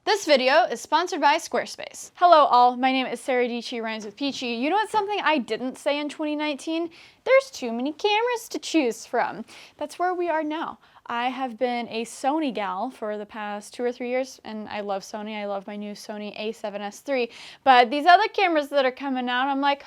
This video is sponsored by Squarespace. Hello all, my name is Sara Dietschy, rhymes with Peachy. You know what's something I didn't say in 2019? There's too many cameras to choose from. That's where we are now. I have been a Sony gal for the past 2 or 3 years, and I love Sony. I love my new Sony A7s III. But these other cameras that are coming out, I'm like,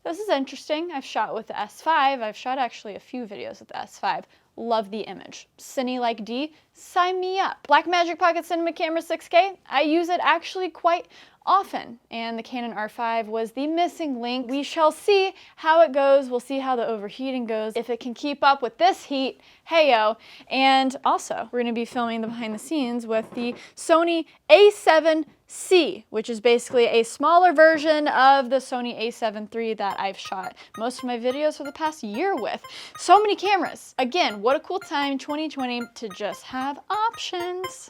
this is interesting. I've shot with the S5. I've shot actually a few videos with the S5. Love the image. Cine like D, sign me up. Blackmagic Pocket Cinema Camera 6K, I use it actually quite often, and the Canon R5 was the missing link. We shall see how it goes. We'll see how the overheating goes, if it can keep up with this heat, heyo. And also, we're gonna be filming the behind the scenes with the Sony A7C, which is basically a smaller version of the Sony A7 III that I've shot most of my videos for the past year with. So many cameras. Again, what a cool time, 2020, to just have options.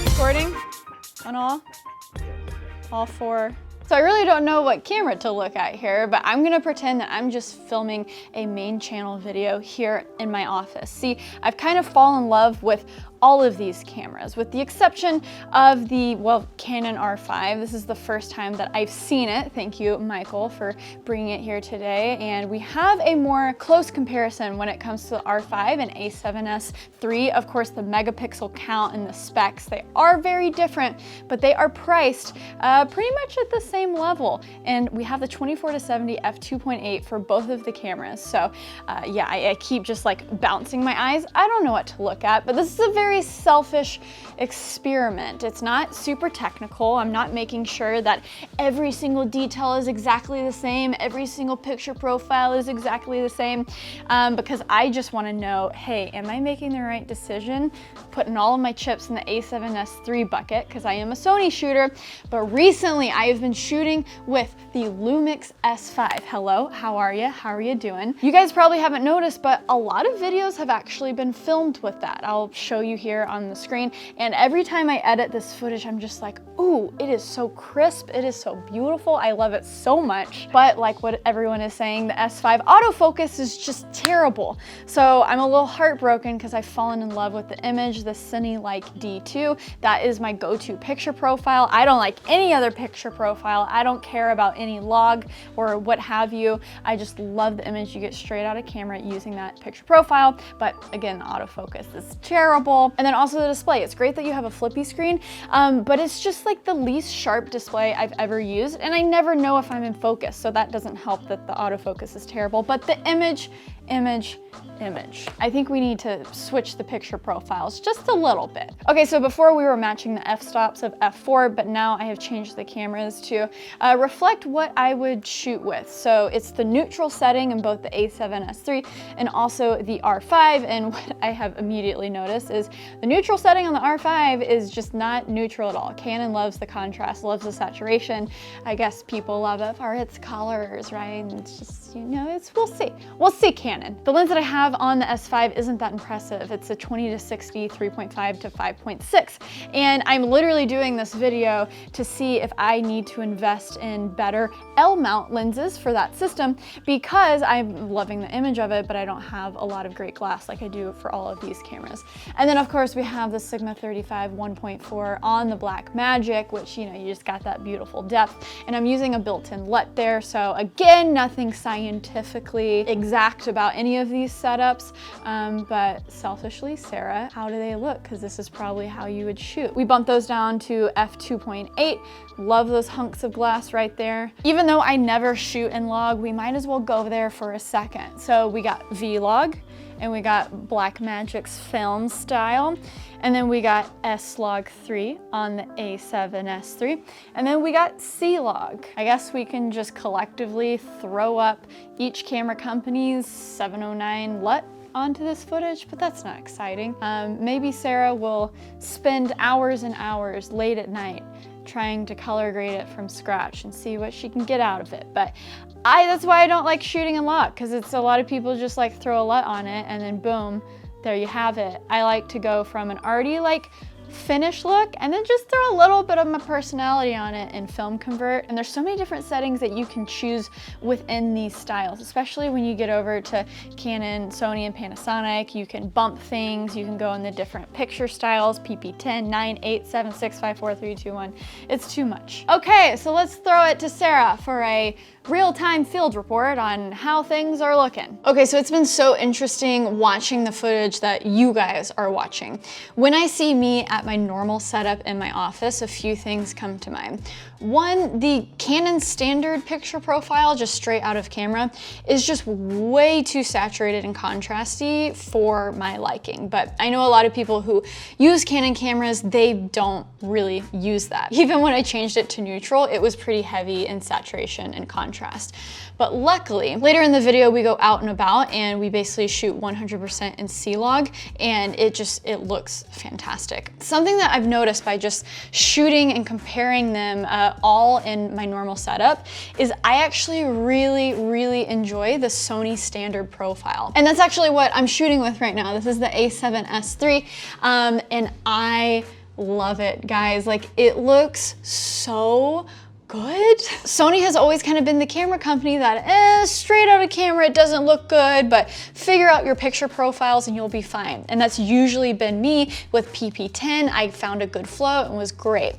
Recording on all four. So I really don't know what camera to look at here, but I'm gonna pretend that I'm just filming a main channel video here in my office. See, I've kind of fallen in love with all of these cameras, with the exception of the, Canon R5. This is the first time that I've seen it. Thank you, Michael, for bringing it here today. And we have a more close comparison when it comes to the R5 and A7s III. Of course, the megapixel count and the specs, they are very different, but they are priced pretty much at the same level. And we have the 24-70 f2.8 for both of the cameras. So yeah, I keep just like bouncing my eyes. I don't know what to look at, but this is a very selfish experiment. It's not super technical. I'm not making sure that every single detail is exactly the same, every single picture profile is exactly the same, because I just want to know, hey, am I making the right decision? Putting all of my chips in the A7s III bucket, because I am a Sony shooter, but recently I have been shooting with the Lumix S5. Hello, how are you? How are you doing? You guys probably haven't noticed, but a lot of videos have actually been filmed with that. I'll show you here on the screen, and every time I edit this footage, I'm just like, ooh, it is so crisp, it is so beautiful, I love it so much. But like what everyone is saying, the S5 autofocus is just terrible. So I'm a little heartbroken because I've fallen in love with the image, the Cine like D2. That is my go-to picture profile. I don't like any other picture profile. I don't care about any log or what have you. I just love the image you get straight out of camera using that picture profile. But again, autofocus is terrible. And then also the display. It's great that you have a flippy screen, but it's just like the least sharp display I've ever used, and I never know if I'm in focus, so that doesn't help that the autofocus is terrible. But the image. I think we need to switch the picture profiles just a little bit. Okay, so before we were matching the f-stops of f4, but now I have changed the cameras to reflect what I would shoot with. So it's the neutral setting in both the A7s III and also the R5, and what I have immediately noticed is the neutral setting on the R5 is just not neutral at all. Canon loves the contrast, loves the saturation. I guess people love it for its colors, right? And it's just, you know, we'll see. We'll see, Canon. The lens that I have on the S5 isn't that impressive. It's a 20-60, 3.5 to 5.6. And I'm literally doing this video to see if I need to invest in better L-mount lenses for that system, because I'm loving the image of it, but I don't have a lot of great glass like I do for all of these cameras. And then of course we have the Sigma 35 1.4 on the Blackmagic, which, you know, you just got that beautiful depth. And I'm using a built-in LUT there. So again, nothing scientifically exact about any of these setups, but selfishly, Sarah, how do they look? Because this is probably how you would shoot. We bumped those down to f2.8. Love those hunks of glass right there. Even though I never shoot in log, we might as well go there for a second. So we got V-Log, and we got Blackmagic's film style, and then we got S-Log 3 on the A7s III, and then we got C-Log. I guess we can just collectively throw up each camera company's 709 LUT onto this footage, but that's not exciting. Maybe Sarah will spend hours and hours late at night trying to color grade it from scratch and see what she can get out of it. But that's why I don't like shooting in LUT, because it's a lot of people just like throw a LUT on it and then boom, there you have it. I like to go from an already like finished look, and then just throw a little bit of my personality on it in Film Convert. And there's so many different settings that you can choose within these styles, especially when you get over to Canon, Sony, and Panasonic. You can bump things, you can go in the different picture styles, PP10, 9, 8, 7, 6, 5, 4, 3, 2, 1. It's too much. Okay, so let's throw it to Sarah for a real-time field report on how things are looking. Okay, so it's been so interesting watching the footage that you guys are watching. When I see me at my normal setup in my office, a few things come to mind. One, the Canon standard picture profile, just straight out of camera, is just way too saturated and contrasty for my liking. But I know a lot of people who use Canon cameras, they don't really use that. Even when I changed it to neutral, it was pretty heavy in saturation and contrast. But luckily, later in the video, we go out and about and we basically shoot 100% in C-Log, and it looks fantastic. Something that I've noticed by just shooting and comparing them all in my normal setup is I actually really enjoy the Sony standard profile. And that's actually what I'm shooting with right now. This is the A7s III, and I love it, guys. Like, it looks so good. Sony has always kind of been the camera company that, straight out of camera, it doesn't look good, but figure out your picture profiles and you'll be fine. And that's usually been me with PP10. I found a good flow and was great.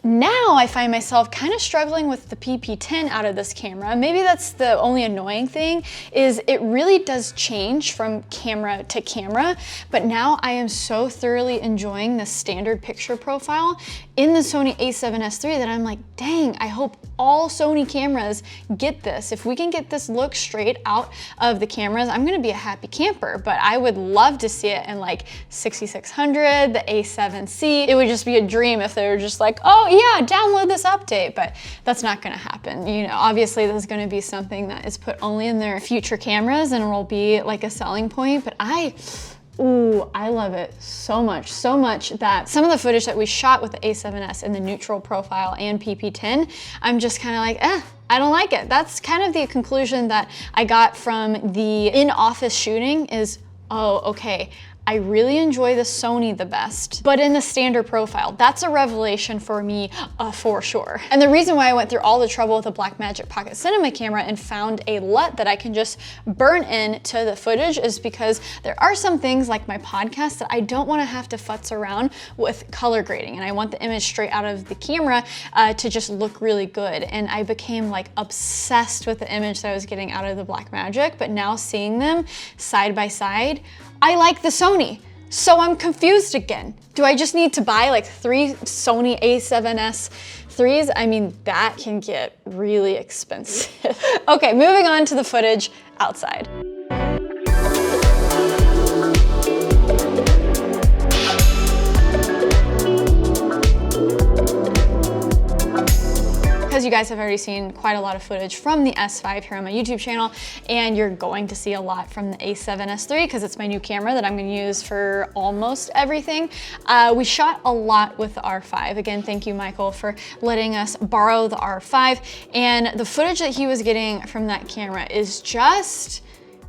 Now I find myself kind of struggling with the PP10 out of this camera. Maybe that's the only annoying thing, is it really does change from camera to camera, but now I am so thoroughly enjoying the standard picture profile in the Sony A7s III that I'm like, dang, I hope all Sony cameras get this. If we can get this look straight out of the cameras, I'm gonna be a happy camper, but I would love to see it in like 6600, the A7C. It would just be a dream if they were just like, oh yeah, download this update, but that's not gonna happen. You know, obviously this is gonna be something that is put only in their future cameras and will be like a selling point, but I love it so much that some of the footage that we shot with the A7S in the neutral profile and PP10, I'm just kind of like, I don't like it. That's kind of the conclusion that I got from the in-office shooting is, oh, okay, I really enjoy the Sony the best, but in the standard profile, that's a revelation for me for sure. And the reason why I went through all the trouble with the Blackmagic Pocket Cinema camera and found a LUT that I can just burn into the footage is because there are some things like my podcast that I don't want to have to futz around with color grading, and I want the image straight out of the camera to just look really good. And I became like obsessed with the image that I was getting out of the Blackmagic, but now seeing them side by side, I like the Sony, so I'm confused again. Do I just need to buy like 3 Sony A7s IIIs? I mean, that can get really expensive. Okay, moving on to the footage outside. Because you guys have already seen quite a lot of footage from the S5 here on my YouTube channel, and you're going to see a lot from the A7s III because it's my new camera that I'm going to use for almost everything. We shot a lot with the R5. Again, thank you, Michael, for letting us borrow the R5. And the footage that he was getting from that camera is just,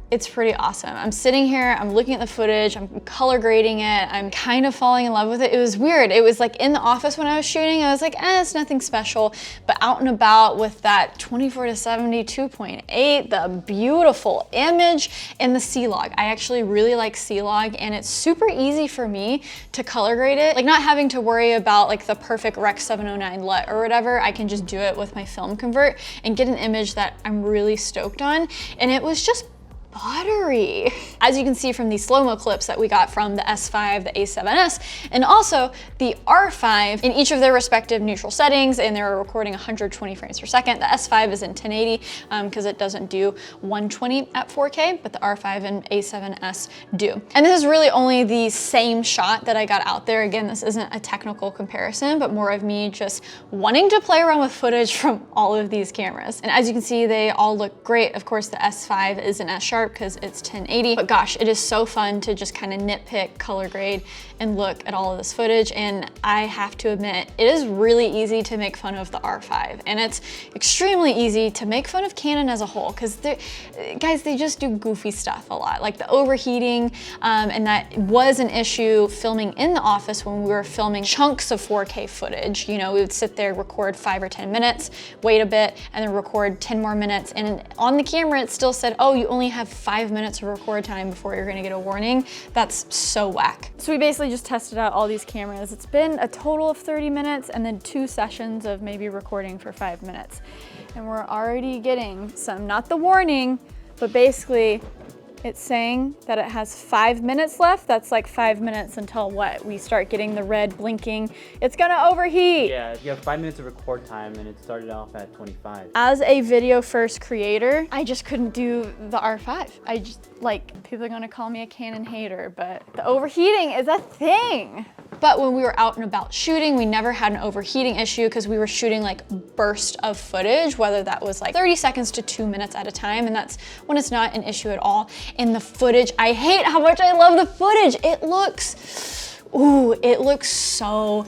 it's pretty awesome. I'm sitting here, I'm looking at the footage, I'm color grading it, I'm kind of falling in love with it. It was weird. It was like in the office when I was shooting, I was like, it's nothing special. But out and about with that 24-70 2.8, the beautiful image and the C-Log. I actually really like C-Log, and it's super easy for me to color grade it. Like, not having to worry about like the perfect Rec 709 LUT or whatever. I can just do it with my Film Convert and get an image that I'm really stoked on. And it was just buttery. As you can see from these slow-mo clips that we got from the S5, the A7S, and also the R5 in each of their respective neutral settings, and they were recording 120 frames per second. The S5 is in 1080 because it doesn't do 120 at 4K, but the R5 and A7S do. And this is really only the same shot that I got out there. Again, this isn't a technical comparison, but more of me just wanting to play around with footage from all of these cameras. And as you can see, they all look great. Of course, the S5 is an S-sharp sharp because it's 1080. But gosh, it is so fun to just kind of nitpick, color grade, and look at all of this footage. And I have to admit, it is really easy to make fun of the R5. And it's extremely easy to make fun of Canon as a whole, because guys, they just do goofy stuff a lot, like the overheating, and that was an issue filming in the office when we were filming chunks of 4K footage. You know, we would sit there, record 5 or 10 minutes, wait a bit, and then record 10 more minutes. And on the camera, it still said, oh, you only have 5 minutes of record time before you're gonna get a warning. That's so whack. So we basically just tested out all these cameras. It's been a total of 30 minutes and then 2 sessions of maybe recording for 5 minutes. And we're already getting some, not the warning, but basically it's saying that it has 5 minutes left. That's like 5 minutes until what? We start getting the red blinking. It's gonna overheat. Yeah, you have 5 minutes of record time and it started off at 25. As a video first creator, I just couldn't do the R5. I just, like, people are gonna call me a Canon hater, but the overheating is a thing. But when we were out and about shooting, we never had an overheating issue because we were shooting like burst of footage, whether that was like 30 seconds to 2 minutes at a time. And that's when it's not an issue at all. In the footage, I hate how much I love the footage. It looks so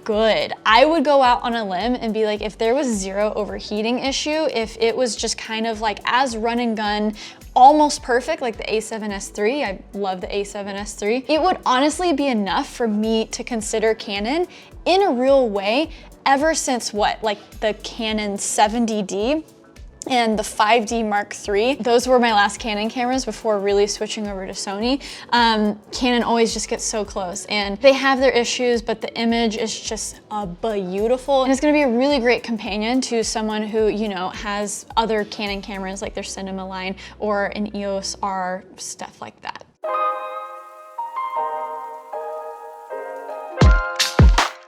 good. I would go out on a limb and be like, if there was zero overheating issue, if it was just kind of like as run and gun, almost perfect, like the A7s III, I love the A7s III, it would honestly be enough for me to consider Canon in a real way ever since what, like the Canon 70D and the 5D Mark III. Those were my last Canon cameras before really switching over to Sony. Canon always just gets so close and they have their issues, but the image is just beautiful. And it's gonna be a really great companion to someone who, you know, has other Canon cameras like their Cinema line or an EOS R, stuff like that.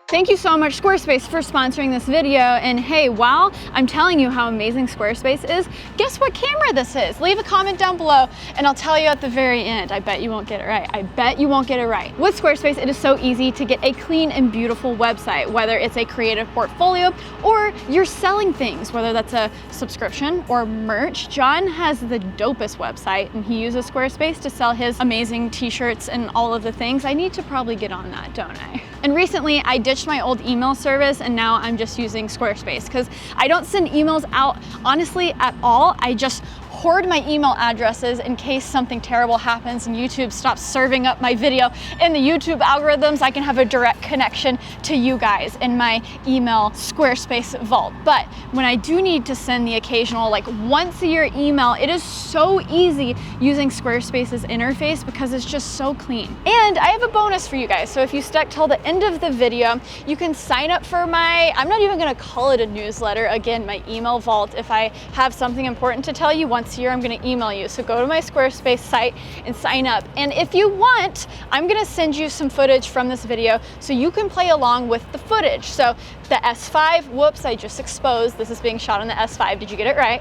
Thank you so much, Squarespace, for sponsoring this video. And hey, while I'm telling you how amazing Squarespace is, guess what camera this is? Leave a comment down below and I'll tell you at the very end. I bet you won't get it right. I bet you won't get it right. With Squarespace, it is so easy to get a clean and beautiful website, whether it's a creative portfolio or you're selling things, whether that's a subscription or merch. John has the dopest website and he uses Squarespace to sell his amazing t-shirts and all of the things. I need to probably get on that, don't I? And recently I ditched my old email service and now I'm just using Squarespace because I don't send emails out honestly at all. I just hoard my email addresses in case something terrible happens and YouTube stops serving up my video in the YouTube algorithms. I can have a direct connection to you guys in my email Squarespace vault. But when I do need to send the occasional like once a year email, it is so easy using Squarespace's interface because it's just so clean. And I have a bonus for you guys. So if you stuck till the end of the video, you can sign up for my, I'm not even gonna call it a newsletter, again, my email vault. If I have something important to tell you once a year, I'm gonna email you. So go to my Squarespace site and sign up. And if you want, I'm gonna send you some footage from this video so you can play along with the footage. So the S5, whoops, I just exposed, this is being shot on the S5, did you get it right?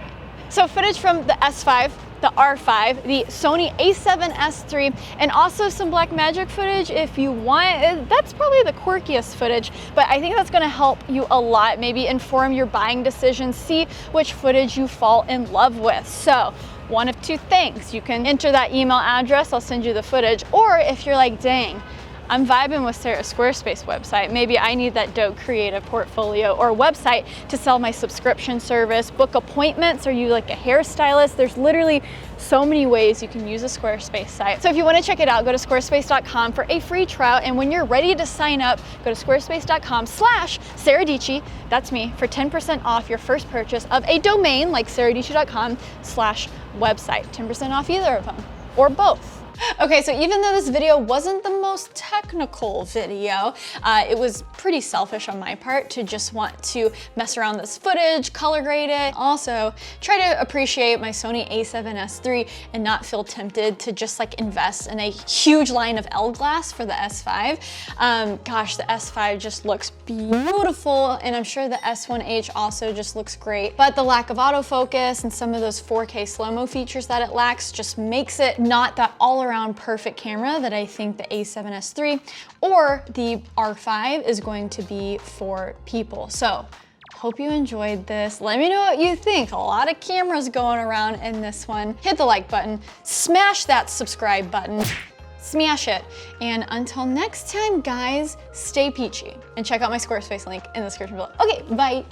So footage from the S5, the R5, the Sony A7s III, and also some Blackmagic footage if you want. That's probably the quirkiest footage, but I think that's gonna help you a lot, maybe inform your buying decisions, see which footage you fall in love with. So one of two things, you can enter that email address, I'll send you the footage, or if you're like, dang, I'm vibing with Sara's Squarespace website. Maybe I need that dope creative portfolio or website to sell my subscription service, book appointments. Are you like a hairstylist? There's literally so many ways you can use a Squarespace site. So if you want to check it out, go to squarespace.com for a free trial. And when you're ready to sign up, go to squarespace.com/Sara Dietschy, that's me, for 10% off your first purchase of a domain like saradietschy.com/website. 10% off either of them or both. Okay, so even though this video wasn't the most technical video, it was pretty selfish on my part to just want to mess around this footage, color grade it, also try to appreciate my Sony A7s III and not feel tempted to just like invest in a huge line of L glass for the S5. Gosh, the S5 just looks beautiful, and I'm sure the S1H also just looks great, but the lack of autofocus and some of those 4K slow-mo features that it lacks just makes it not that all-around perfect camera that I think the A7s III or the R5 is going to be for people. So hope you enjoyed this. Let me know what you think. A lot of cameras going around in this one. Hit the like button, smash that subscribe button, smash it. And until next time, guys, stay peachy. And check out my Squarespace link in the description below. Okay, bye.